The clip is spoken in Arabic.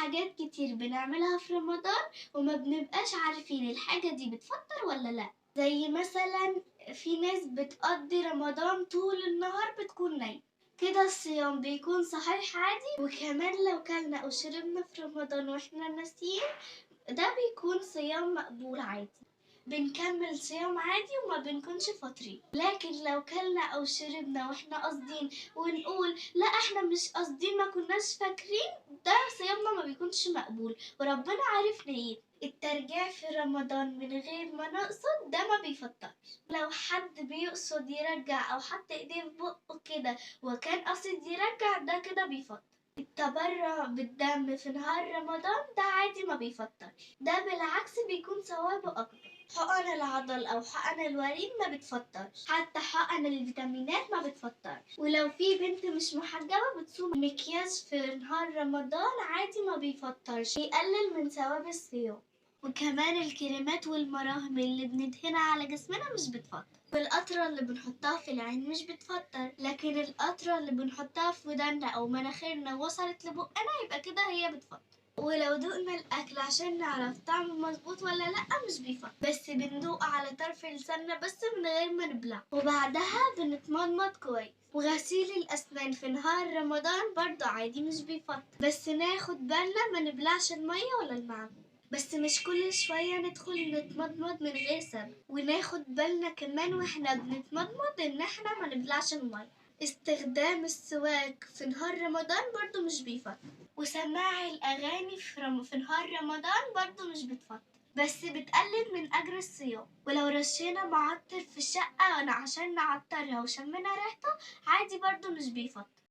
حاجات كتير بنعملها في رمضان وما بنبقاش عارفين الحاجة دي بتفطر ولا لأ، زي مثلا في ناس بتقضي رمضان طول النهار بتكون نايمة، كده الصيام بيكون صحيح عادي. وكمان لو كلنا أو شربنا في رمضان واحنا ناسيين ده بيكون صيام مقبول عادي، بنكمل صيام عادي وما بنكونش فاطرين. لكن لو كلنا او شربنا واحنا قاصدين ونقول لا احنا مش قاصدين ما كناش فاكرين، ده صيامنا ما بيكونش مقبول وربنا عارف نيتنا. الترجيع في رمضان من غير ما نقصد ده ما بيفطرش. لو حد بيقصد يرجع او حط ايديه في بقه كده وكان قاصد يرجع ده كده بيفطر. التبرع بالدم في نهار رمضان ده عادي ما بيفطرش، ده بالعكس بيكون ثوابه أكبر. حقن العضل أو حقن الوريد ما بتفطرش، حتى حقن الفيتامينات ما بتفطرش. ولو في بنت مش محجبة بتصوم مكياج في نهار رمضان عادي ما بيفطرش، بيقلل من ثواب الصيام. وكمان الكريمات والمراهم اللي بندهنها على جسمنا مش بتفطر، والقطرة اللي بنحطها في العين مش بتفطر، لكن القطرة اللي بنحطها في ودنا أو مناخيرنا وصلت لبقنا يبقى كده هي بتفطر. ولو دوقنا الأكل عشان نعرف طعمه مظبوط ولا لأ مش بيفطر، بس بندوق على طرف لساننا بس من غير ما نبلع، وبعدها بنتمضمض كويس. وغسيل الأسنان في نهار رمضان برضه عادي مش بيفطر، بس ناخد بالنا ما نبلعش المية ولا المعجون، بس مش كل شوية ندخل نتمضمض من غير سبب. وناخد بالنا كمان واحنا بنتمضمض ان احنا ما نبلعش المية. استخدام السواك في نهار رمضان برضو مش بيفطر، وسماع الأغاني في نهار رمضان برضو مش بتفطر، بس بتقلل من أجر الصيام. ولو رشينا معطر في الشقة عشان نعطرها وشمينا ريحته عادي برضو مش بيفطر.